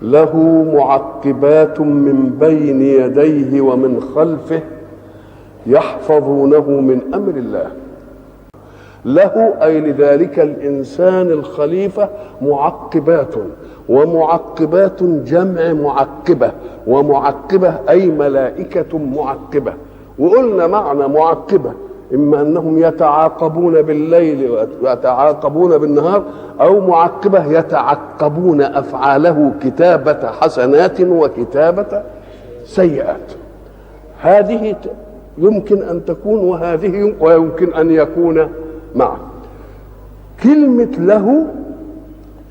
له معقبات من بين يديه ومن خلفه يحفظونه من أمر الله. له أي لذلك الإنسان الخليفة معقبات، ومعقبات جمع معقبة، ومعقبة أي ملائكة معقبة. وقلنا معنى معقبة إما أنهم يتعاقبون بالليل ويتعاقبون بالنهار، أو معقبة يتعقبون أفعاله كتابة حسنات وكتابة سيئات. هذه يمكن أن تكون وهذه ويمكن أن يكون معا. كلمة له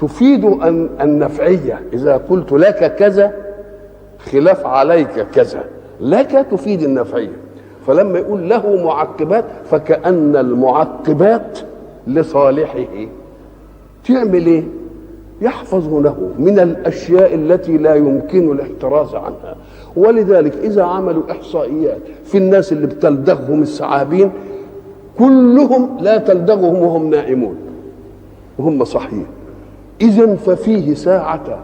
تفيد النفعية. إذا قلت لك كذا خلاف عليك كذا، لك تفيد النفعية. فلما يقول له معقبات فكأن المعقبات لصالحه. تعمل ايه؟ يحفظونه من الأشياء التي لا يمكن الاحتراز عنها. ولذلك إذا عملوا إحصائيات في الناس اللي بتلدغهم الثعابين، كلهم لا تلدغهم وهم نائمون وهم صحيين. إذن ففيه ساعة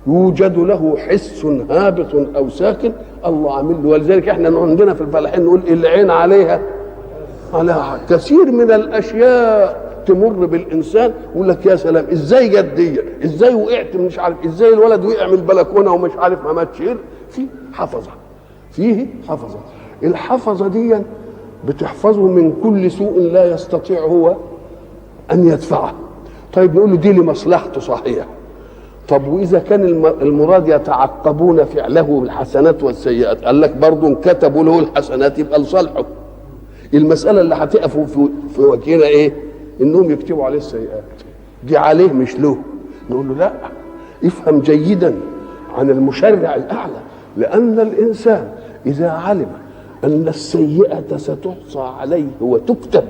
يوجد له حس هابط أو ساكن الله عامل له. ولذلك احنا عندنا في الفلاحين نقول العين عليها كثير من الأشياء تمر بالإنسان، يقول لك يا سلام ازاي جدية، ازاي وقعت مش عارف، ازاي الولد وقع من البلكونة ومش عارف ما ماتش. في حفظة، فيه حفظة. الحفظة دي بتحفظه من كل سوء لا يستطيع هو أن يدفعه. طيب نقول له دي لمصلحته صحيح. طب وإذا كان المراد يتعقبون فعله الحسنات والسيئات، قال لك برضه ان كتبوا له الحسنات يبقى لصالحه. المسألة اللي هتقفوا في وجهنا ايه؟ انهم يكتبوا عليه السيئات، دي عليه مش له. نقول له لا، افهم جيدا عن المشرع الأعلى. لأن الإنسان إذا علم أن السيئة ستحصى عليه وتكتب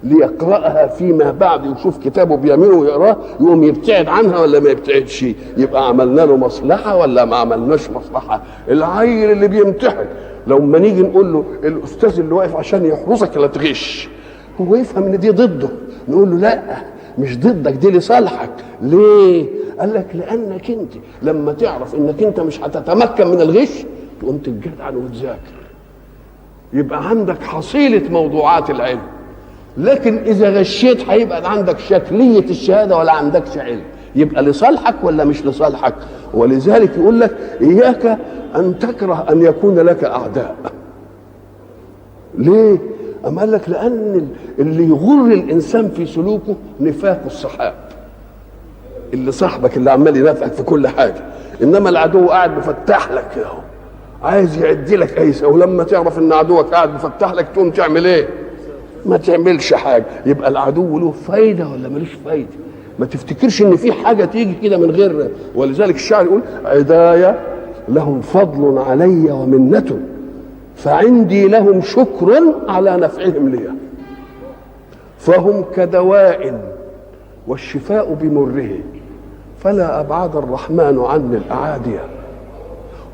ليقرأها فيما بعد، يشوف كتابه بيمينه ويقراه، يقوم يبتعد عنها ولا ما يبتعدش؟ يبقى عملنا له مصلحة ولا ما عملناش مصلحة؟ العيل اللي بيمتحن لو ما نيجي نقول له الأستاذ اللي واقف عشان يحرسك لا تغش، هو يفهم ان دي ضده. نقول له لا مش ضدك، دي لصالحك. ليه؟ قال لك لأنك انت لما تعرف انك انت مش هتتمكن من الغش تقوم تتجدعن وتذاكر، يبقى عندك حصيلة موضوعات العلم. لكن إذا غشيت هيبقى عندك شكلية الشهادة ولا عندكش علم. يبقى لصالحك ولا مش لصالحك؟ ولذلك يقول لك إياك أن تكره أن يكون لك أعداء. ليه؟ أما قال لك لأن اللي يغر الإنسان في سلوكه نفاق الصحاب، اللي صاحبك اللي عمال ينافقك في كل حاجة، إنما العدو قاعد مفتح لك كده عايز يعدي لك أيسة. ولما تعرف إن عدوك قاعد مفتح لك تقوم تعمل إيه؟ ما تعملش حاجة. يبقى العدو له فايدة ولا ملوش فايدة؟ ما تفتكرش ان في حاجة تيجي كده من غير. ولذلك الشاعر يقول عدايا لهم فضل علي ومنة، فعندي لهم شكر على نفعهم لي، فهم كدواء والشفاء بمره، فلا أبعد الرحمن عني الأعادية.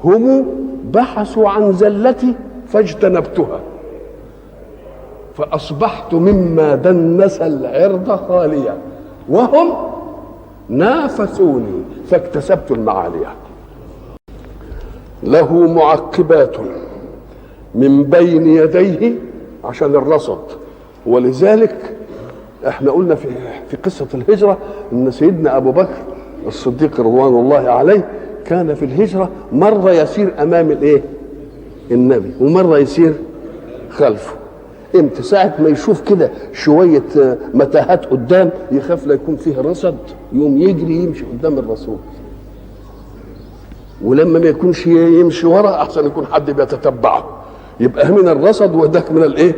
هم بحثوا عن زلتي فاجتنبتها، فأصبحت مما دنس العرض خاليا، وهم نافسوني فاكتسبت المعالية. له معقبات من بين يديه عشان الرصد. ولذلك احنا قلنا في قصة الهجرة ان سيدنا أبو بكر الصديق رضوان الله عليه كان في الهجرة مرة يسير أمام النبي ومرة يسير خلفه. امتى؟ ساعة ما يشوف كده شوية متاهات قدام يخاف لا يكون فيه رصد، يوم يجري يمشي قدام الرسول. ولما ما يكونش يمشي ورا احسن يكون حد بيتتبعه، يبقى من الرصد وذاك من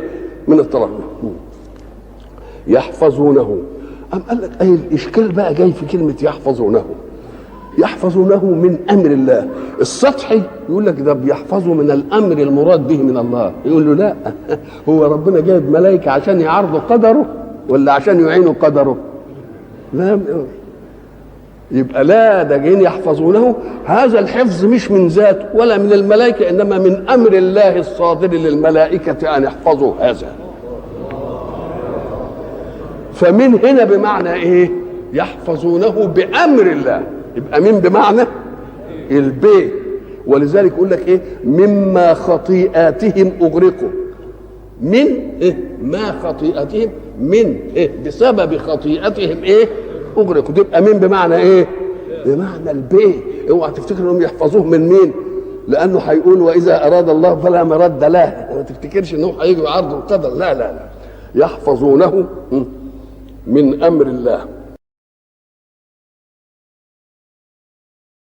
من الترقب. يحفظونه. أم قال لك اي الاشكال بقى جاي في كلمة يحفظونه. يحفظونه من امر الله. السطحي يقول لك ده بيحفظه من الامر المراد به من الله، يقول له لا، هو ربنا جايب ملائكه عشان يعرضوا قدره ولا عشان يعينوا قدره؟ لا، يبقى لا، ده جايين يحفظونه. هذا الحفظ مش من ذاته ولا من الملائكه، انما من امر الله الصادر للملائكه ان يحفظوا هذا. فمن هنا بمعنى ايه؟ يحفظونه بامر الله. يبقى من بمعنى البي. ولذلك يقول لك ايه؟ مما خطيئاتهم اغرقوا. من إيه؟ ما خطيئتهم، من إيه؟ بسبب خطيئتهم ايه؟ اغرقوا. تبقى من بمعنى ايه؟ بمعنى البي. اوعى تفتكر انهم يحفظوه من مين، لانه هيقول واذا اراد الله فلا مرد له. ما تفتكرش انه هيجي يعرض القدر، لا لا لا، يحفظونه من امر الله.